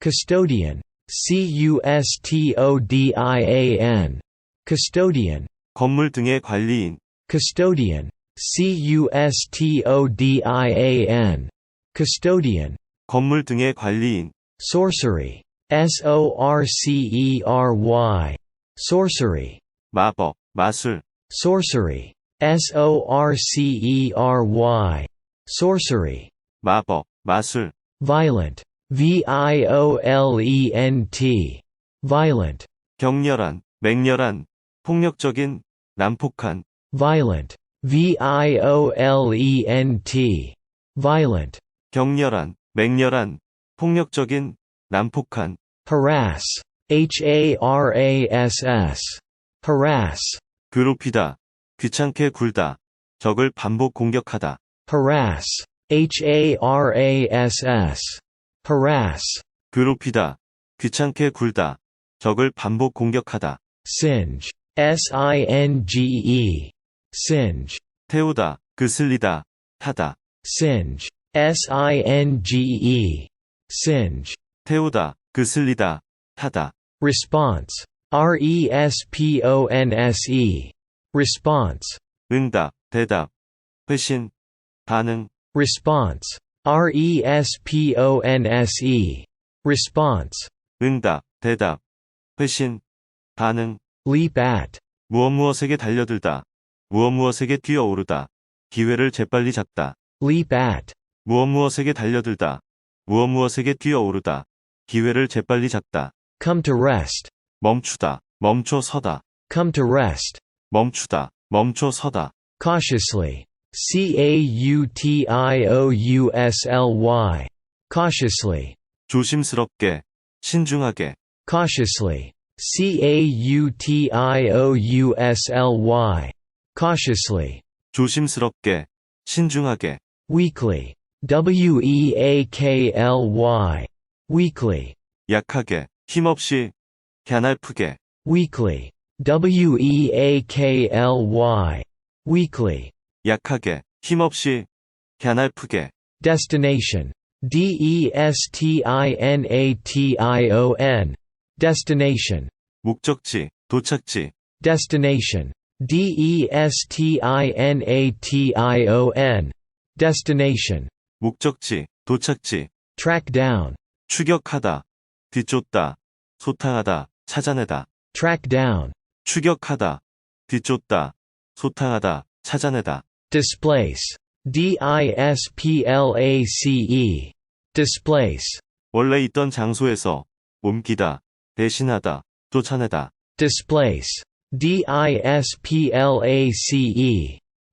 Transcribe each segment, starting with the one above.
Custodian. Custodian. Custodian. 건물 등의 관리인. Custodian. Custodian. Custodian. 건물 등의 관리인. Sorcery. Sorcery. Sorcery. 마법, 마술. Sorcery. Sorcery. Sorcery. 마법, 마술. Violent. Violent. Violent. 격렬한, 맹렬한, 폭력적인, 난폭한. Violent. Violent. Violent. 격렬한, 맹렬한, 폭력적인, 난폭한. Harass. Harass. Harass. 괴롭히다, 귀찮게 굴다, 적을 반복 공격하다. Harass. Harass. Harass. 괴롭히다, 귀찮게 굴다, 적을 반복 공격하다. Singe. Singe. Singe. 태우다, 그슬리다, 타다. Singe. Singe. Singe. 태우다, 그슬리다, 타다. Response. Response. Response. 응답, 대답, 회신, 반응. Response. Response. Response. 응답, 대답, 회신, 반응. Leap at. 무엇무엇에게 달려들다, 무엇무엇에게 뛰어오르다, 기회를 재빨리 잡다. Leap at. 무엇무엇에게 달려들다, 무엇무엇에게 뛰어오르다, 기회를 재빨리 잡다. Come to rest. 멈추다, 멈춰 서다. Come to rest. 멈추다, 멈춰 서다. Cautiously. Cautiously. Cautiously. 조심스럽게, 신중하게. Cautiously. Cautiously. Cautiously. 조심스럽게, 신중하게. Weakly. Weakly. Weakly. 약하게, 힘없이, 갸날프게. Weakly. Weakly. Weakly. 약하게, 힘없이, 갸날프게. Destination. Destination. Destination. 목적지, 도착지. Destination. Destination. Destination. 목적지, 도착지. Track down. 추격하다, 뒤쫓다, 소탕하다, 찾아내다. Track down. 추격하다, 뒤쫓다, 소탕하다, 찾아내다. Displace. Displace. Displace. 원래 있던 장소에서 옮기다, 대신하다, 쫓아내다. Displace. Displace.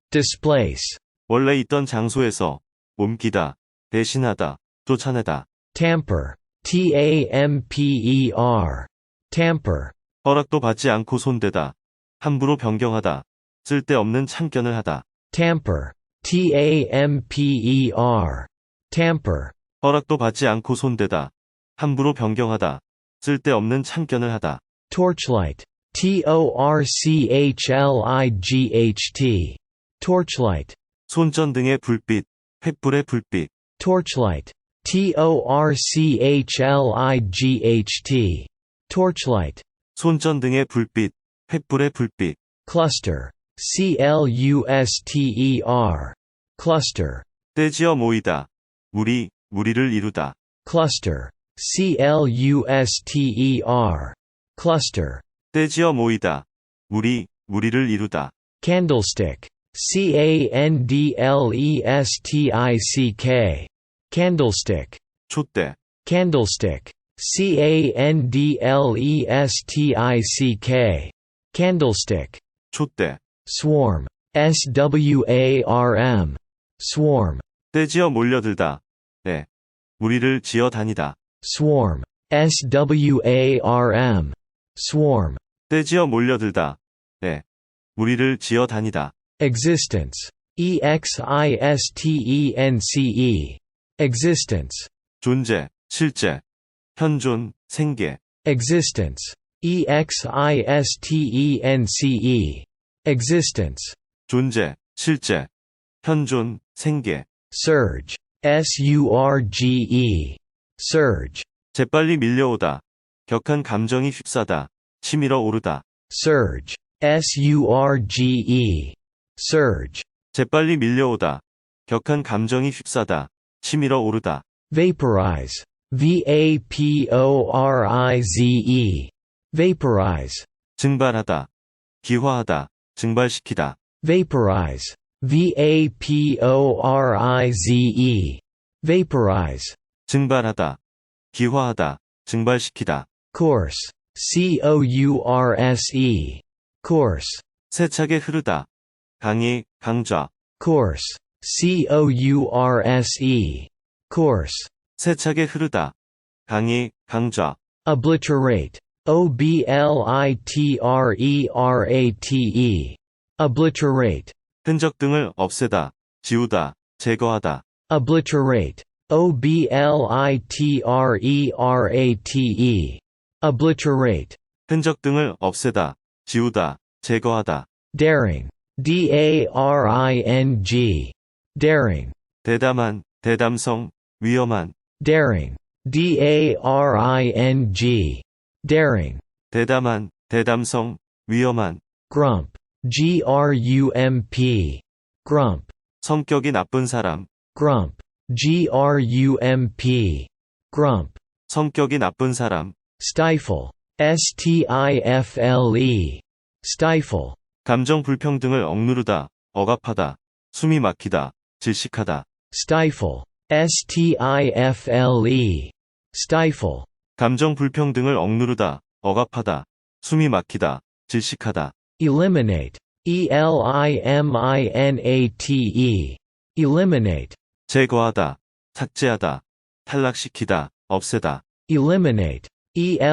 Displace. 원래 있던 장소에서 옮기다, 대신하다, 쫓아내다. Tamper. Tamper. Tamper. 허락도 받지 않고 손대다, 함부로 변경하다, 쓸데없는 참견을 하다. Tamper. Tamper. Tamper. 허락도 받지 않고 손대다, 함부로 변경하다, 쓸데없는 참견을 하다. Torchlight. Torchlight. Torchlight. 손전등의 불빛, 횃불의 불빛. Torchlight. Torchlight. Torchlight. 손전등의 불빛, 횃불의 불빛. Cluster. Cluster. Cluster. 떼지어 모이다, 무리를 이루다. Cluster. Cluster. Cluster. 떼지어 모이다, 무리를 이루다. Candlestick. Candlestick. Candlestick. 촛대. Candlestick. Candlestick. Candlestick. 촛대. Swarm. Swarm. Swarm. 떼지어 몰려들다, 네. 무리를 지어 다니다. Swarm. Swarm. Swarm. 떼지어 몰려들다, 네. 무리를 지어 다니다. Existence. Existence. Existence. 존재, 실제. 현존, 생계. Existence. Existence. Existence. 존재, 실제. 현존, 생계. Surge. Surge. Surge. 재빨리 밀려오다. 격한 감정이 휩싸다. 치밀어 오르다. surge, surge, surge, 재빨리 밀려오다. 격한 감정이 휩싸다. 치밀어 오르다. vaporize, vaporize, vaporize, 증발하다. 기화하다. 증발시키다. vaporize, vaporize, vaporize, 증발하다. 기화하다. 증발시키다. course, course, course, 세차게 흐르다. 강이, 강좌. course, course, course, 세차게 흐르다. 강이, 강좌. obliterate, obliterate, obliterate, 흔적 등을 없애다. 지우다. 제거하다. obliterate, obliterate, obliterate, 흔적 등을 없애다. 지우다. 제거하다. daring, daring, daring, 대담한, 대담성, 위험한. daring, daring, daring, 대담한, 대담성, 위험한. grump, grump, grump, 성격이 나쁜 사람. grump, grump, grump, 성격이 나쁜 사람. stifle, stifle, stifle, 감정 불평등을 억누르다. 억압하다. 숨이 막히다. 질식하다. stifle, stifle, stifle, 감정 불평등을 억누르다. 억압하다. 숨이 막히다. 질식하다. eliminate, eliminate, eliminate, 제거하다. 삭제하다. 탈락시키다. 없애다. eliminate, eliminate,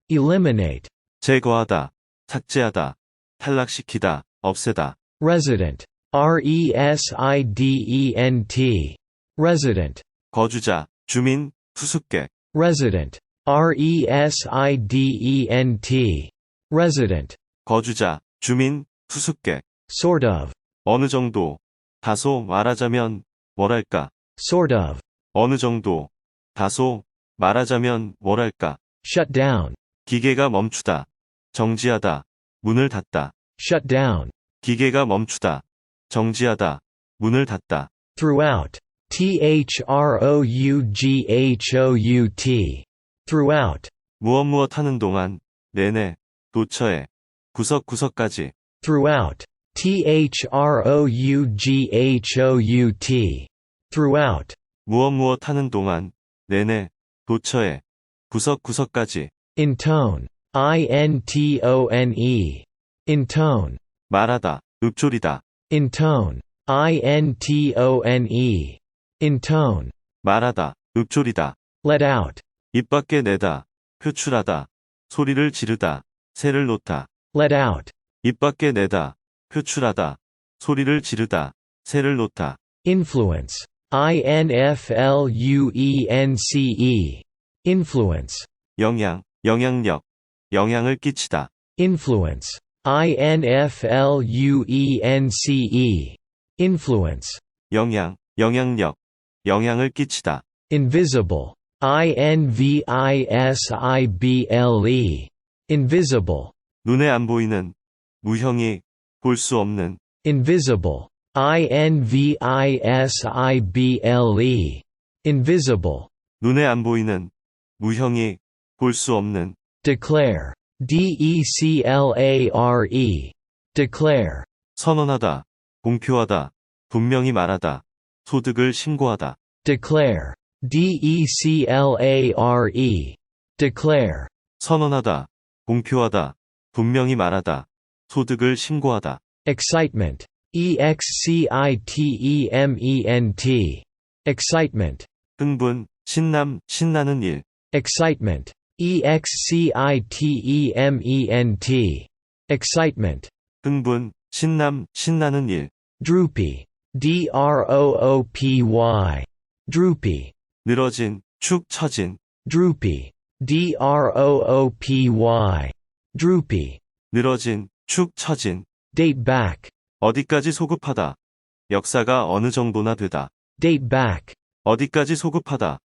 eliminate, 제거하다. 삭제하다. 탈락시키다. 없애다. resident, resident, resident, 거주자, 주민, 수수께끼. resident, resident, resident, 거주자, 주민, 수수께끼. sort of, 어느 정도. 다소 말하자면 뭐랄까. sort of, 어느 정도. 다소 말하자면 뭐랄까. shut down, 기계가 멈추다. 정지하다. 문을 닫다. shut down, 기계가 멈추다. 정지하다. 문을 닫다. throughout, throughout, throughout, 무엇 하는 동안. 내내. 도처에. 구석구석까지. throughout, throughout, throughout, 무엇 하는 동안. 내내. 도처에. 구석구석까지. intone, intone, intone, 말하다. 읊조리다. intone, intone, intone, 말하다. 읊조리다. let out, 입 밖에 내다. 표출하다. 소리를 지르다. 새를 놓다. let out, 입 밖에 내다. 표출하다. 소리를 지르다. 새를 놓다. influence, influence, influence, 영향, 영향력. 영향을 끼치다. influence, influence, influence, 영향, 영향력. 영향을 끼치다. invisible, invisible, invisible, 눈에 안 보이는. 무형이. 볼 수 없는. invisible, invisible, invisible, 눈에 안 보이는. 무형이. 볼 수 없는. declare, declare, declare, 선언하다. 공표하다. 분명히 말하다. 소득을 신고하다. declare, declare, declare, 선언하다. 공표하다. 분명히 말하다. 소득을 신고하다. excitement, excitement, excitement, 흥분, 신남, 신나는 일. excitement, excitement, excitement, 흥분, 신남, 신나는 일. droopy, droopy, droopy, 늘어진, 축 처진. droopy, droopy, droopy, 늘어진, 축 처진. date back, 어디까지 소급하다. 역사가 어느 정도나 되다. date back, 어디까지 소급하다.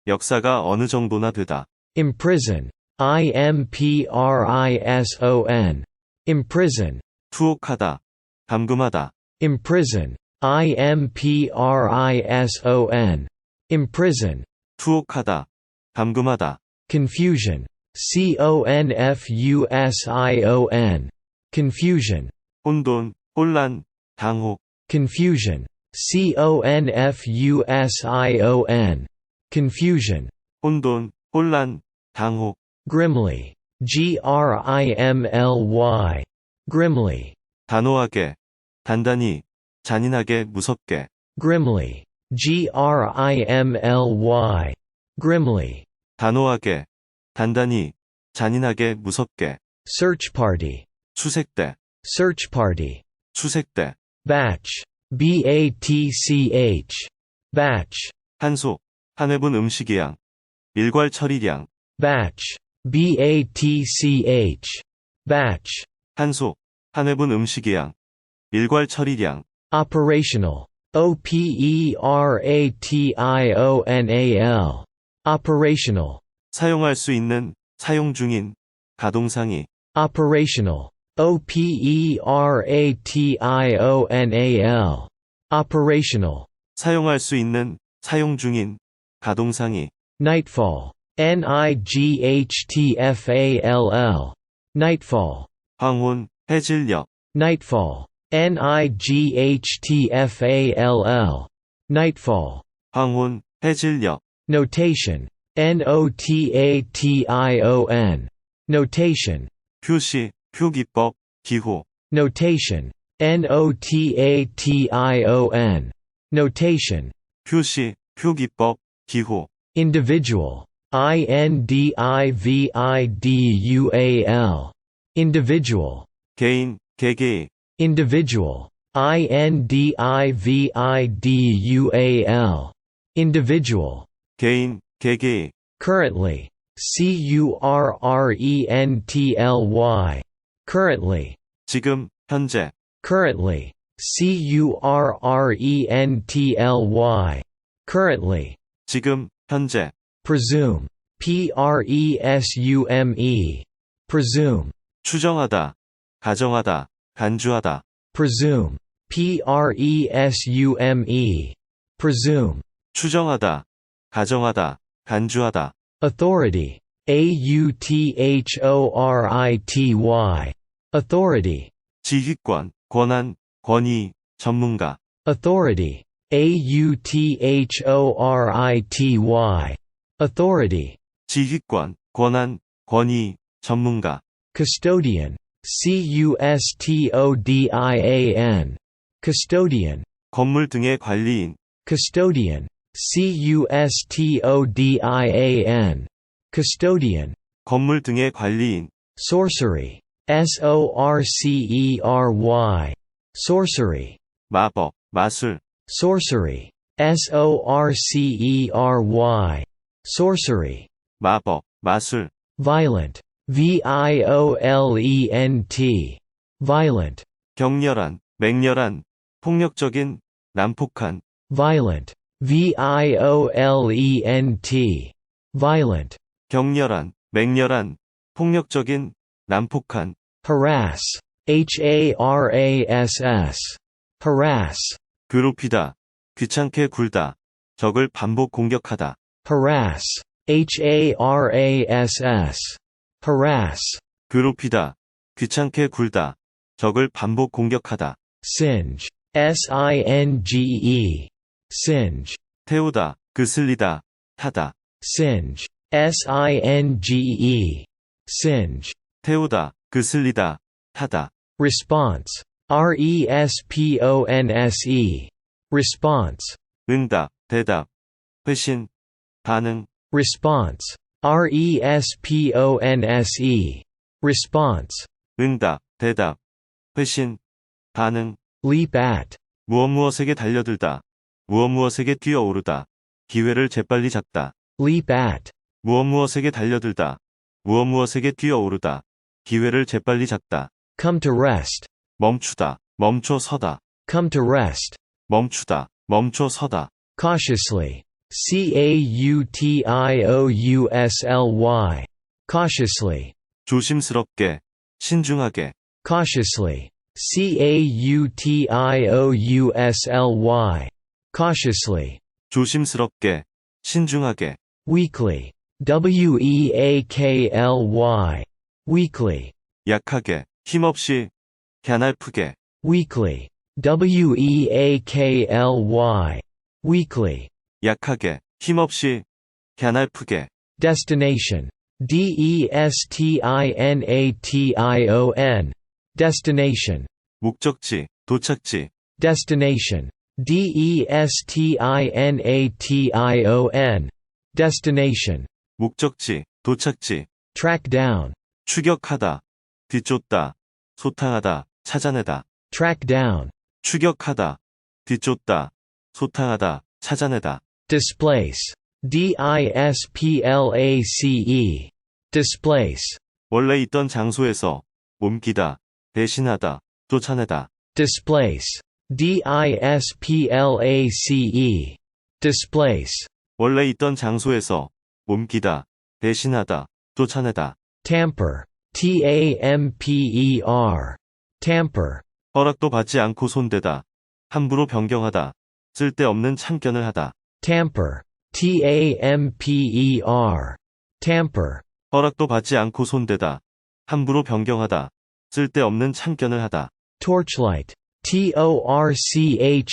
역사가 어느 정도나 되다. imprison, imprison, imprison, 투옥하다. 감금하다. imprison, imprison, imprison, 투옥하다. 감금하다. confusion, confusion, confusion, 혼돈, 혼란, 당혹. confusion, confusion, confusion, 혼돈, 혼란, 당혹. grimly, grimly, grimly, 단호하게, 단단히, 잔인하게, 무섭게. grimly, grimly, grimly, 단호하게, 단단히, 잔인하게, 무섭게. search party, 추색대, search party, 추색대. batch, batch, batch, 한소, 한 회분 음식이양. 일괄 처리량. batch, batch, batch, 한소, 한 회분 음식이양. 일괄 처리량. operational, operational, operational, 사용할 수 있는, 사용 중인, 가동상이. operational, operational, operational, 사용할 수 있는, 사용 중인, 가동상이. nightfall, nightfall, nightfall, 황혼, 해질녘. nightfall, nightfall, nightfall, 황혼, 해질녘. notation, notation, notation, 표시, 표기법, 기호. notation, notation, notation, 표시, 표기법, 기호. individual, individual, individual, 개인, 개개의. individual, individual, individual, 개인, 개개의. currently, currently, currently, 지금, 현재. currently, currently, 지금, 현재. presume, presume, presume, 추정하다, 가정하다, 간주하다. presume, presume, presume, 추정하다, 가정하다, 간주하다. authority, authority, authority, 지휘권, 권한, 권위, 전문가. authority, authority, authority, 지휘권, 권한, 권위, 전문가. custodian, custodian, custodian, 건물 등의 관리인. custodian, custodian, custodian, 건물 등의 관리인. sorcery, sorcery, sorcery, 마법, 마술. sorcery, sorcery, sorcery, 마법, 마술. violent, violent, violent, 격렬한, 맹렬한, 폭력적인, 난폭한. violent, violent, violent, 격렬한, 맹렬한, 폭력적인, 난폭한. harass, harass, harass, 괴롭히다, 귀찮게 굴다. 적을 반복 공격하다. harass, harass, harass, 괴롭히다, 귀찮게 굴다. 적을 반복 공격하다. singe, singe, singe, 태우다, 그슬리다, 타다. singe, singe, singe, 태우다, 그슬리다, 타다. response, response, response, 응답, 대답, 회신, 반응. response, response, response, 응답, 대답, 회신, 반응. leap at, 무엇무엇에게 달려들다. 무엇무엇에게 뛰어오르다. 기회를 재빨리 잡다. leap at, 무엇무엇에게 달려들다. 무엇무엇에게 뛰어오르다. 기회를 재빨리 잡다. come to rest, 멈추다. 멈춰 서다. come to rest, 멈추다. 멈춰 서다. cautiously, cautiously, cautiously, 조심스럽게, 신중하게, cautiously, cautiously, cautiously, 조심스럽게, 신중하게, weakly, weakly, weakly, 약하게, 힘없이, 갸날프게, weakly, weakly, weakly, 약하게, 힘없이, 갸날프게, destination, destination, destination, 목적지, 도착지, destination, destination, destination, 목적지, 도착지, track down, 추격하다, 뒤쫓다, 소탕하다, 찾아내다, track down, 추격하다, 뒤쫓다, 소탕하다, 찾아내다, displace, displace, displace, 원래 있던 장소에서, 옮기다, 대신하다, 쫓아내다, displace, displace, displace, 원래 있던 장소에서, 옮기다, 대신하다, 쫓아내다, tamper, tamper, tamper, 허락도 받지 않고 손대다, 함부로 변경하다, 쓸데없는 참견을 하다, tamper, tamper, tamper, 허락도 받지 않고 손대다, 함부로 변경하다, 쓸데없는 참견을 하다, torchlight, torchlight,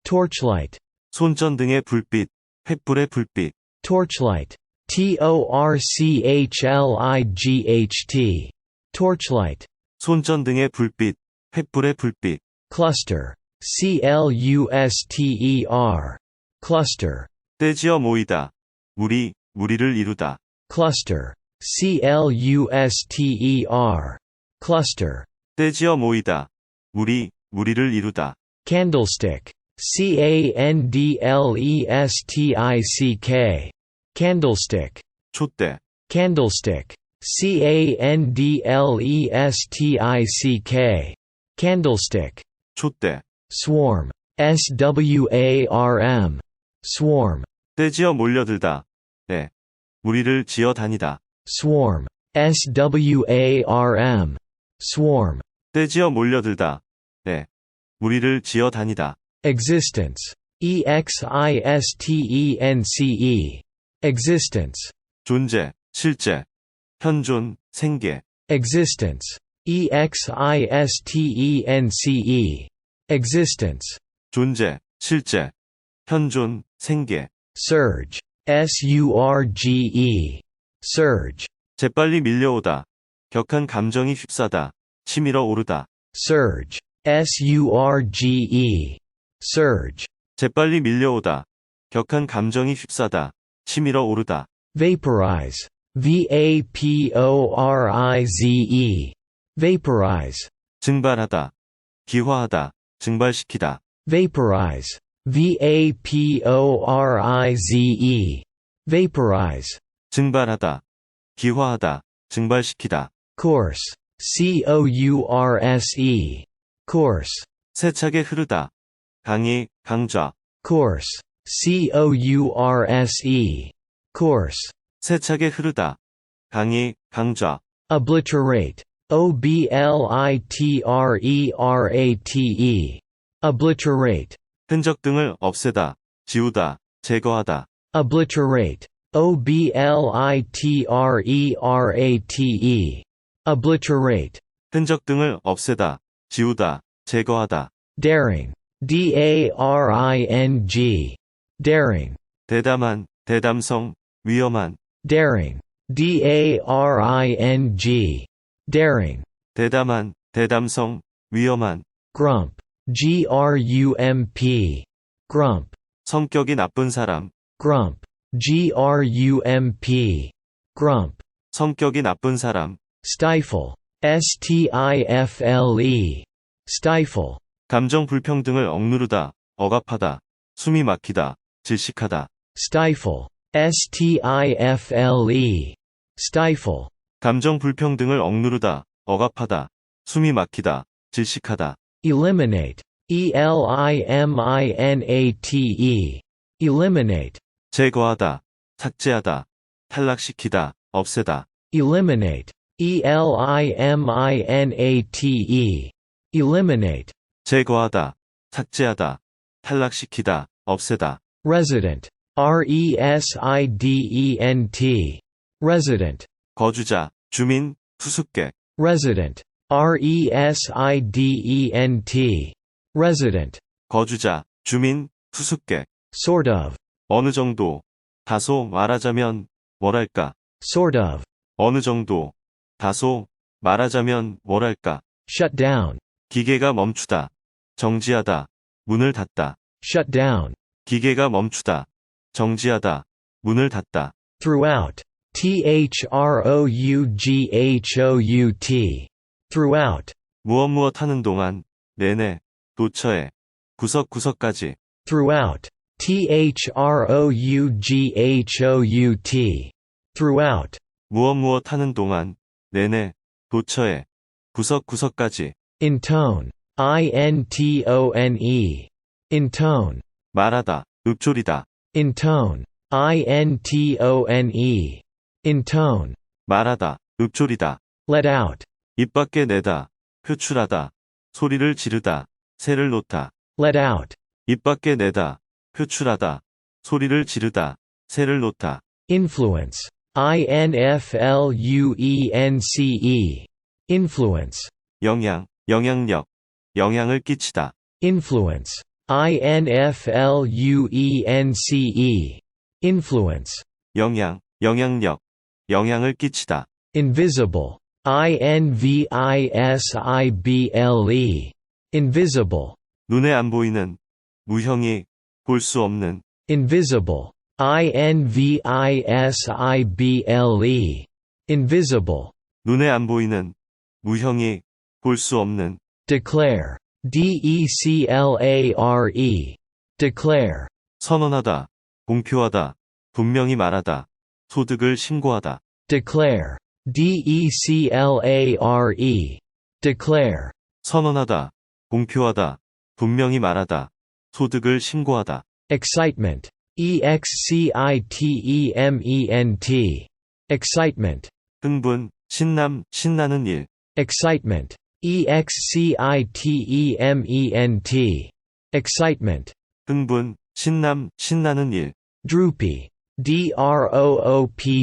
torchlight, 손전등의 불빛, 횃불의 불빛, torchlight, torchlight, torchlight, 손전등의 불빛, 횃불의 불빛, cluster, cluster, cluster, 떼지어 모이다, 무리를 이루다, cluster, cluster, cluster, 떼지어 모이다, 무리를 이루다, candlestick, candlestick, candlestick, 촛대, candlestick, candlestick, candlestick, 촛대, swarm, swarm, swarm, 떼지어 몰려들다, 네, 무리를 지어 다니다, swarm, swarm, swarm, 떼지어 몰려들다, 네, 무리를 지어 다니다, existence, existence, existence, 존재, 실제, 현존, 생계, existence, existence, existence, 존재, 실제, 현존, 생계, surge, surge, surge, 재빨리 밀려오다, 격한 감정이 휩싸다, 치밀어 오르다, surge, surge, surge, 재빨리 밀려오다, 격한 감정이 휩싸다, 치밀어 오르다, vaporize, vaporize, vaporize, 증발하다, 기화하다, 증발시키다, vaporize, vaporize, vaporize, 증발하다, 기화하다, 증발시키다, course, course, course, 세차게 흐르다, 강의, 강좌, course, course, course, 세차게 흐르다, 강의, 강좌, obliterate, obliterate, obliterate, 흔적 등을 없애다, 지우다, 제거하다, obliterate, obliterate, obliterate, 흔적 등을 없애다, 지우다, 제거하다, daring, daring, daring, 대담한, 대담성, 위험한, daring, daring, daring, 대담한, 대담성, 위험한, grump, grump, grump, 성격이 나쁜 사람, grump, grump, grump, 성격이 나쁜 사람, stifle, stifle, stifle, 감정 불평등을 억누르다, 억압하다, 숨이 막히다, 질식하다, stifle, stifle, stifle, 감정 불평등을 억누르다, 억압하다, 숨이 막히다, 질식하다, eliminate, eliminate, eliminate, 제거하다, 삭제하다, 탈락시키다, 없애다. eliminate, eliminate, eliminate, 제거하다, 삭제하다, 탈락시키다, 없애다. resident, resident, resident, 거주자, 주민, 수수께끼. resident, resident, resident, 거주자, 주민, 수수께끼. sort of, 어느 정도, 다소 말하자면, 뭐랄까. sort of, 어느 정도, 다소 말하자면, 뭐랄까. shut down, 기계가 멈추다, 정지하다, 문을 닫다. shut down, 기계가 멈추다, 정지하다, 문을 닫다. throughout, throughout, throughout, 무엇 하는 동안, 내내, 도처에, 구석구석까지. throughout, throughout, throughout, 무엇 하는 동안, 내내, 도처에, 구석구석까지. intone, intone, intone, 말하다, 읊조리다. intone, intone, intone, 말하다, 읊조리다. let out, 입 밖에 내다, 표출하다, 소리를 지르다, 새를 놓다. let out, 입 밖에 내다, 표출하다, 소리를 지르다, 새를 놓다. influence, influence, influence, 영향, 영향력, 영향을 끼치다. influence, influence, influence, 영향, 영향력, 영향을 끼치다. invisible, invisible, invisible, 눈에 안 보이는, 무형이, 볼 수 없는. invisible, invisible, invisible, 눈에 안 보이는, 무형이, 볼 수 없는. declare, declare, declare, 선언하다, 공표하다, 분명히 말하다, 소득을 신고하다. declare, declare, declare, 선언하다, 공표하다, 분명히 말하다, 소득을 신고하다. excitement, excitement, excitement, 흥분, 신남, 신나는 일. excitement, excitement, excitement, 흥분, 신남, 신나는 일. droopy, droopy,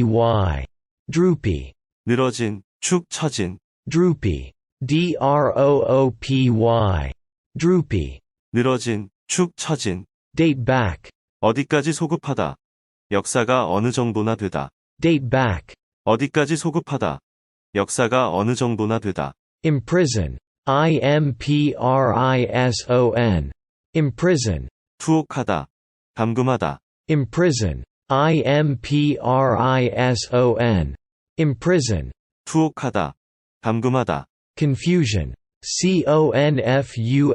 droopy, 늘어진, 축 처진. droopy, droopy, droopy, 늘어진, 축 처진. date back, 어디까지 소급하다. 역사가 어느 정도나 되다. date back, 어디까지 소급하다. 역사가 어느 정도나 되다. imprison, imprison, imprison, 투옥하다. 감금하다. imprison, imprison, imprison, 투옥하다. 감금하다. confusion,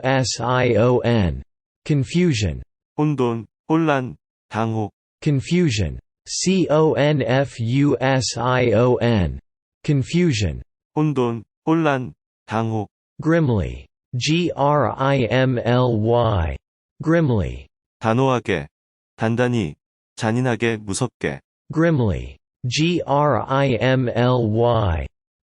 confusion, confusion, 혼돈, 혼란, 당혹. confusion, confusion, confusion, 혼돈, 혼란, 당혹. grimly, grimly, grimly, 단호하게, 단단히, 잔인하게, 무섭게. grimly, grimly,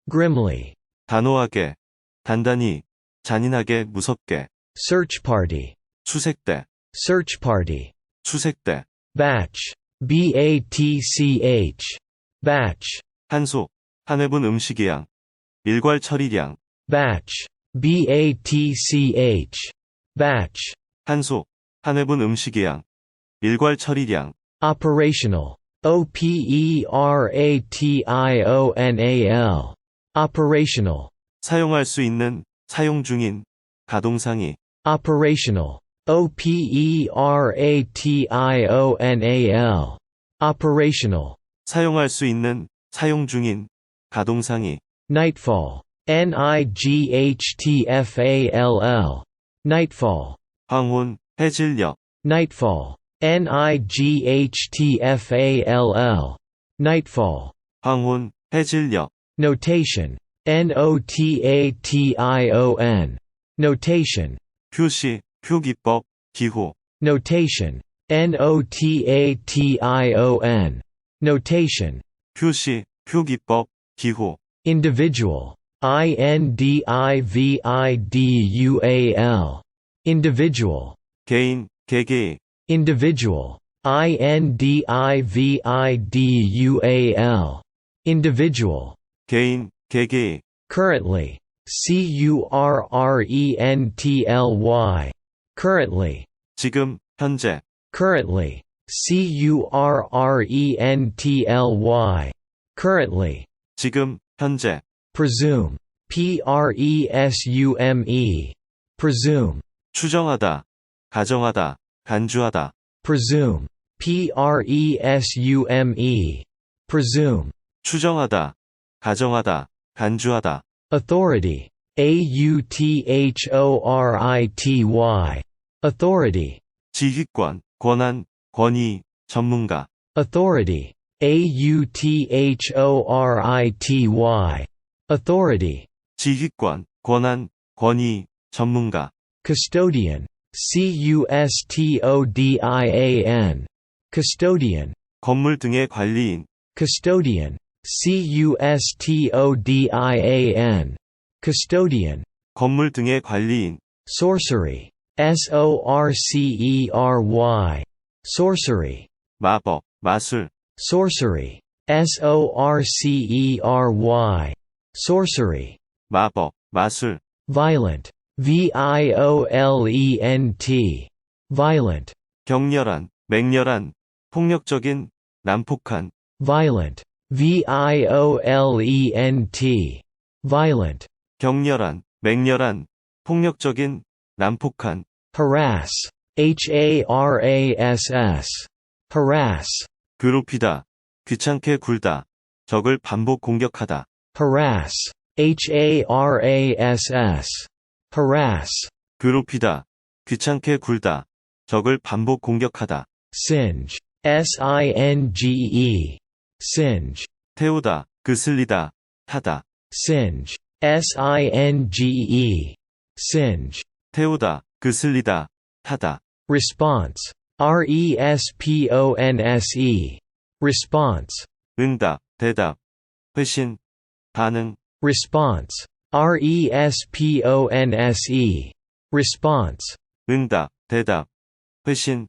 grimly, 단호하게, 단단히, 잔인하게, 무섭게. search party, 수색대, search party, 수색대. batch, batch, batch, 한소, 한 회분 음식이양. 일괄 처리량. batch, batch, batch, 한소, 한 회분 음식이양. 일괄 처리량. operational, operational, operational, 사용할 수 있는, 사용 중인, 가동상이. operational, operational, operational, 사용할 수 있는, 사용 중인, 가동상이. nightfall, nightfall, nightfall, 황혼, 해질녘. nightfall, nightfall, nightfall, 황혼, 해질녘. notation, notation, notation, 표시, 표기법, 기호. Notation. Notation. Notation. 표시, 표기법, 기호. Individual. Individual. Individual. 개인, 개개의. Individual. Individual. Individual. 개인, 개개의. Currently. Currently. Currently. 지금, 현재. Currently. Currently. Currently. 지금, 현재. Presume. Presume. Presume. 추정하다, 가정하다, 간주하다. Presume. Presume. Presume. 추정하다, 가정하다, 간주하다. Authority. Authority. Authority. 지휘권, 권한, 권위, 전문가. Authority. Authority. Authority. 지휘권, 권한, 권위, 전문가. Custodian. Custodian. Custodian. 건물 등의 관리인. Custodian. Custodian. Custodian. 건물 등의 관리인. Sorcery. Sorcery. Sorcery. 마법, 마술. Sorcery. Sorcery. Sorcery. 마법, 마술. Violent. Violent. Violent. 격렬한, 맹렬한, 폭력적인, 난폭한. Violent. Violent. Violent. 격렬한, 맹렬한, 폭력적인, 난폭한. Harass. Harass. Harass. 괴롭히다, 귀찮게 굴다. 적을 반복 공격하다. Harass. Harass. Harass. 괴롭히다, 귀찮게 굴다. 적을 반복 공격하다. Singe. Singe. Singe. 태우다, 그슬리다, 타다. Singe. Singe. Singe. 태우다, 그슬리다, 타다. Response. Response. Response. 응답, 대답, 회신, 반응. Response. Response. Response. 응답, 대답, 회신,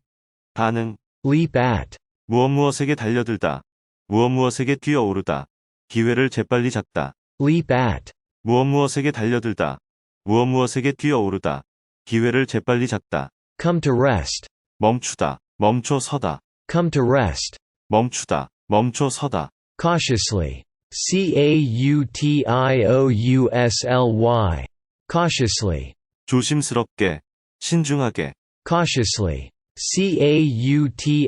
반응. Leap at. 무엇무엇에게 달려들다. 무엇무엇에게 뛰어오르다. 기회를 재빨리 잡다. Leap at. 무엇무엇에게 달려들다. 무엇무엇에게 뛰어오르다. 기회를 재빨리 잡다. Come to rest. 멈추다. 멈춰 서다. Come to rest. 멈추다. 멈춰 서다. Cautiously. Cautiously. Cautiously. 조심스럽게. 신중하게. Cautiously. Cautiously.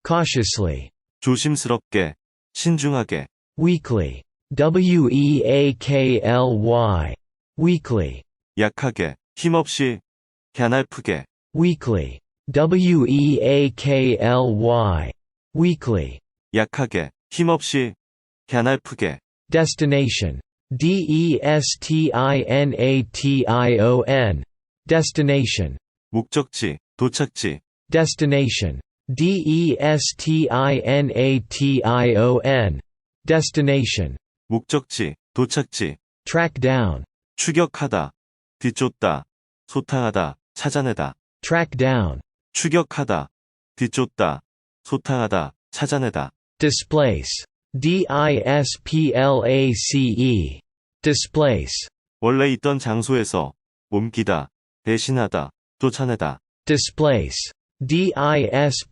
Cautiously. 조심스럽게. 신중하게. Weakly. Weakly. Weakly. 약하게. 힘없이. 갸날프게. Weakly. Weakly. Weakly. 약하게. 힘없이. 갸날프게. Destination. Destination. Destination. 목적지. 도착지. Destination. Destination. Destination. 목적지. 도착지. Track down. 추격하다. 뒤쫓다. 소탕하다. 찾아내다. Track down. 추격하다. 뒤쫓다. 소탕하다. 찾아내다. Displace. Displace. Displace. 원래 있던 장소에서 옮기다. 대신하다. 쫓아내다. Displace. Displace.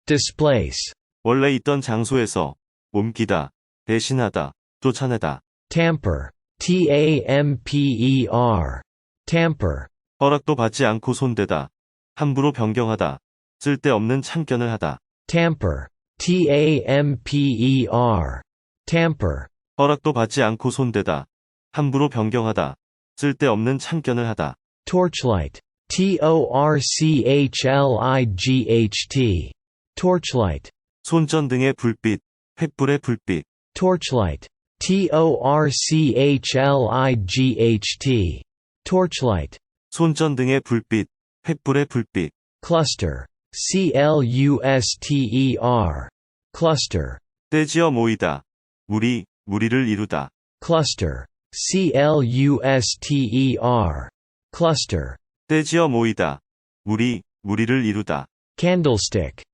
Displace. 원래 있던 장소에서 옮기다. 대신하다. 쫓아내다. Tamper. Tamper. Tamper. 허락도 받지 않고 손대다. 함부로 변경하다. 쓸데없는 참견을 하다. Tamper. Tamper. Tamper. 허락도 받지 않고 손대다. 함부로 변경하다. 쓸데없는 참견을 하다. Torchlight. Torchlight. Torchlight. 손전등의 불빛, 횃불의 불빛. Torchlight. torchlight. Torchlight. 손전등의 불빛, 횃불의 불빛. Cluster. cluster. Cluster. 떼지어 모이다. 무리를 이루다. Cluster. cluster. Cluster. 떼지어 모이다. 무리를 이루다. Candlestick.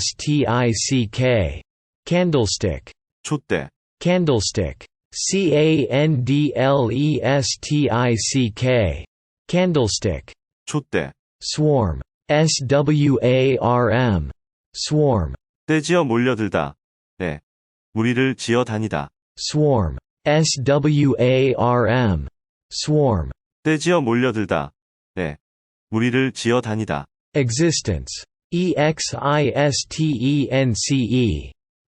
candlestick. Candlestick. 촛대. Candlestick. candlestick. Candlestick. 촛대. Swarm. swarm. Swarm. 떼지어 몰려들다. 네. 무리를 지어 다니다. Swarm. swarm. Swarm. 떼지어 몰려들다. 네. 무리를 지어 다니다. Existence. existence.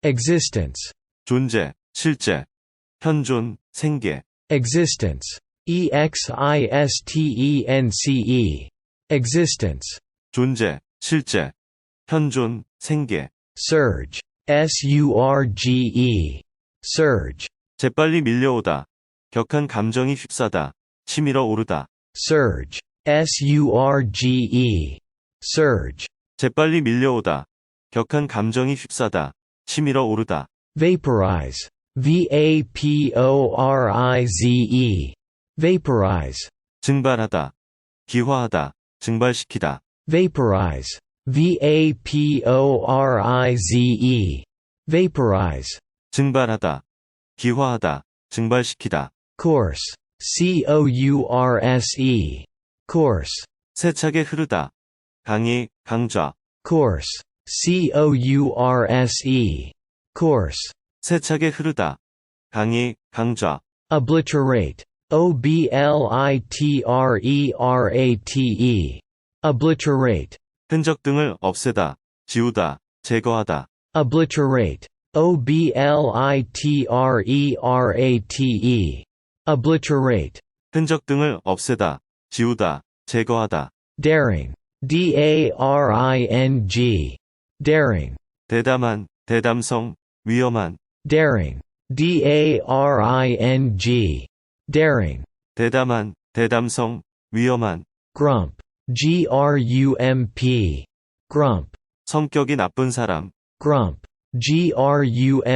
Existence. 존재, 실제. 현존, 생계. Existence. existence. Existence. 존재, 실제. 현존, 생계. Surge. surge. Surge. 재빨리 밀려오다. 격한 감정이 휩싸다. 치밀어 오르다. Surge. surge. Surge. 재빨리 밀려오다. 격한 감정이 휩싸다. 치밀어 오르다. Vaporize. vaporize. Vaporize. 증발하다. 기화하다. 증발시키다. Vaporize. vaporize. Vaporize. 증발하다. 기화하다. 증발시키다. Course. course. Course. 세차게 흐르다. 강이, 강좌. Course. course. Course. 세차게 흐르다. 강이, 강좌. Obliterate. obliterate. Obliterate. 흔적 등을 없애다. 지우다. 제거하다. Obliterate. obliterate. Obliterate. 흔적 등을 없애다. 지우다. 제거하다. Daring. daring. Daring. 대담한, 대담성, 위험한. Daring. daring. Daring. 대담한, 대담성, 위험한. Grump. grump. Grump. 성격이 나쁜 사람. Grump. grump.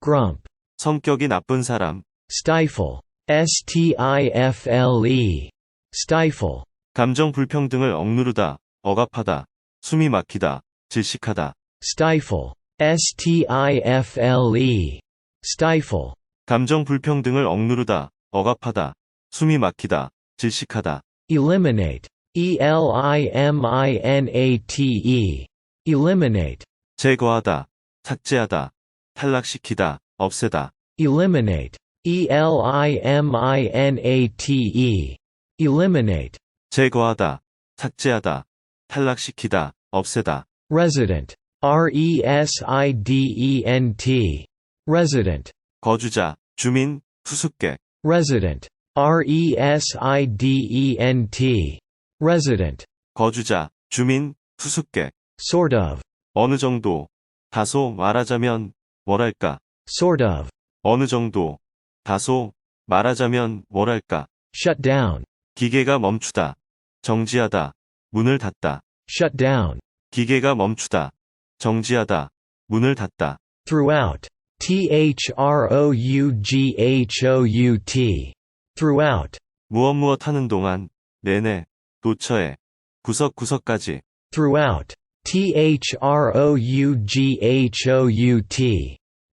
Grump. 성격이 나쁜 사람. Stifle. stifle. Stifle. 감정 불평등을 억누르다. 억압하다. 숨이 막히다. 질식하다. Stifle. stifle. Stifle. 감정 불평등을 억누르다. 억압하다. 숨이 막히다. 질식하다. Eliminate. eliminate. Eliminate. 제거하다. 삭제하다. 탈락시키다. 없애다. Eliminate. eliminate. Eliminate. 제거하다. 삭제하다. 탈락시키다. 없애다. Resident. resident. Resident. 거주자, 주민, 수수께끼. Resident. resident. Resident. 거주자, 주민, 수수께끼. Sort of. 어느 정도. 다소 말하자면 뭐랄까. Sort of. 어느 정도. 다소 말하자면 뭐랄까. Shut down. 기계가 멈추다. 정지하다. 문을 닫다. Shut down. 기계가 멈추다. 정지하다. 문을 닫다. Throughout. throughout. Throughout. 무엇 하는 동안. 내내. 도처에. 구석구석까지. Throughout. throughout.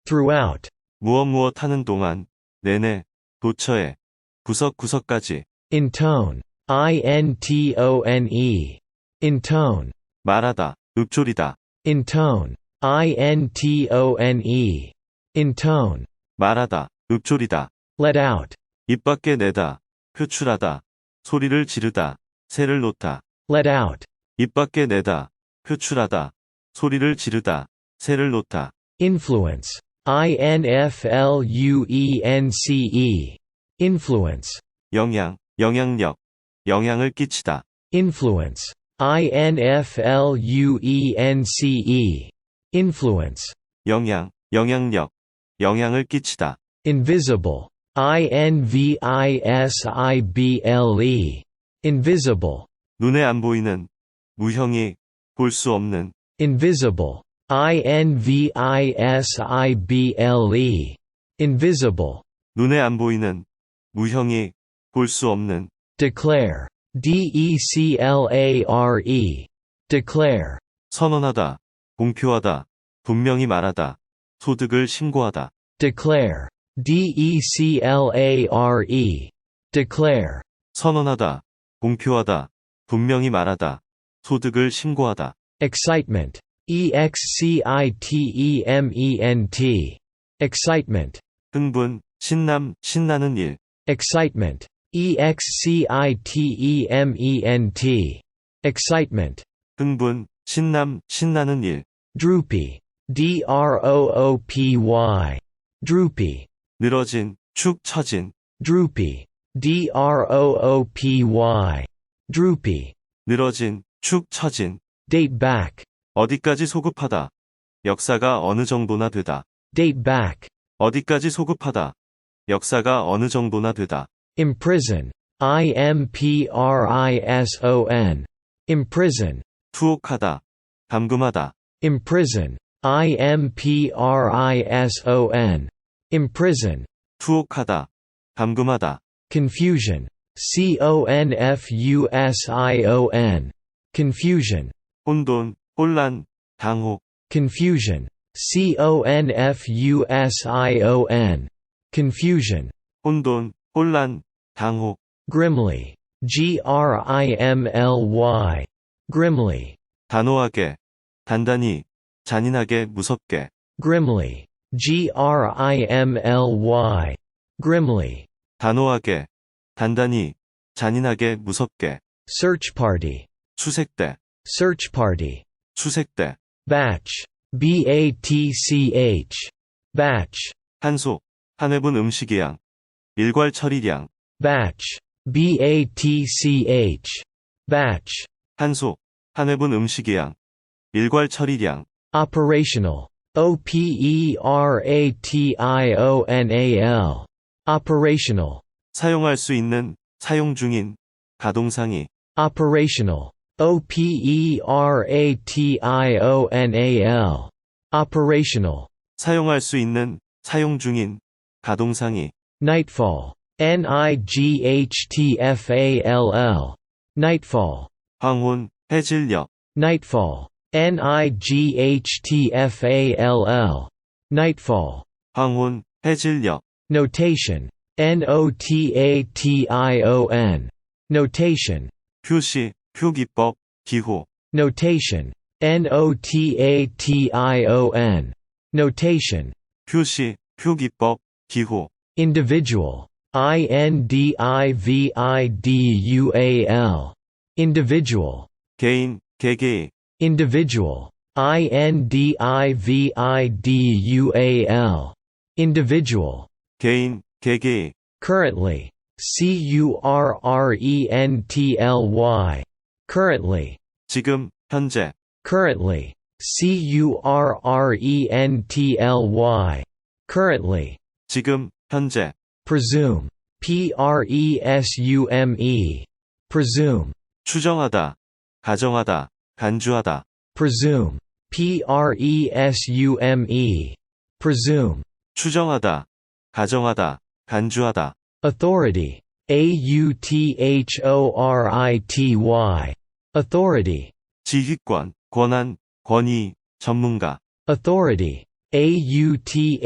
Throughout. 무엇 하는 동안. 내내. 도처에. 구석구석까지. Intone. intone. Intone. 말하다. 읊조리다. Intone. intone. Intone. 말하다. 읊조리다. Let out. 입 밖에 내다. 표출하다. 소리를 지르다. 새를 놓다. Let out. 입 밖에 내다. 표출하다. 소리를 지르다. 새를 놓다. Influence. influence. Influence. 영향, 영향력. 영향을 끼치다. Influence. influence. Influence. 영향, 영향력, 영향을 끼치다. invisible, invisible, invisible, 눈에 안 보이는, 무형이, 볼 수 없는, invisible, invisible, invisible, 눈에 안 보이는, 무형이, 볼 수 없는, declare, declare, declare, 선언하다, 공표하다, 분명히 말하다, 소득을 신고하다. declare, declare, declare, 선언하다, 공표하다, 분명히 말하다, 소득을 신고하다. excitement, excitement, excitement, 흥분, 신남, 신나는 일. excitement, excitement, excitement, 흥분, 신남, 신나는 일. droopy, droopy, droopy, 늘어진, 축 처진. droopy, droopy, droopy, 늘어진, 축 처진. date back, 어디까지 소급하다. 역사가 어느 정도나 되다. date back, 어디까지 소급하다. 역사가 어느 정도나 되다. imprison, imprison, imprison, 투옥하다. 감금하다. imprison, imprison, imprison, 투옥하다. 감금하다. confusion, confusion, confusion, 혼돈, 혼란, 당혹. confusion, confusion, confusion, 혼돈, 혼란, 당혹. grimly, grimly, grimly, 단호하게, 단단히, 잔인하게, 무섭게. grimly, grimly, grimly, 단호하게, 단단히, 잔인하게, 무섭게. search party, 추색대, search party, 추색대. batch, batch, batch, 한소, 한 회분 음식이양. 일괄 처리량. batch, batch, batch, 한소, 한 회분 음식이양. 일괄 처리량. operational, operational, operational, 사용할 수 있는, 사용 중인, 가동상이. operational, operational, operational, 사용할 수 있는, 사용 중인, 가동상이. nightfall, nightfall, nightfall, 황혼, 해질녘. nightfall, nightfall, nightfall, 황혼, 해질녘. notation, notation, notation, 표시, 표기법, 기호. notation, notation, notation, 표시, 표기법, 기호. individual, individual, individual, 개인, 개개의. individual, individual, individual, 개인, 개개의. currently, currently, currently, 지금, 현재. currently, currently, 지금, 현재. presume, presume, presume, 추정하다, 가정하다, 간주하다. presume, presume, presume, 추정하다, 가정하다, 간주하다. authority, authority, authority, 지휘권, 권한, 권위, 전문가. authority, authority,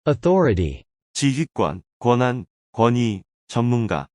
authority, 지휘권, 권한, 권위, 전문가.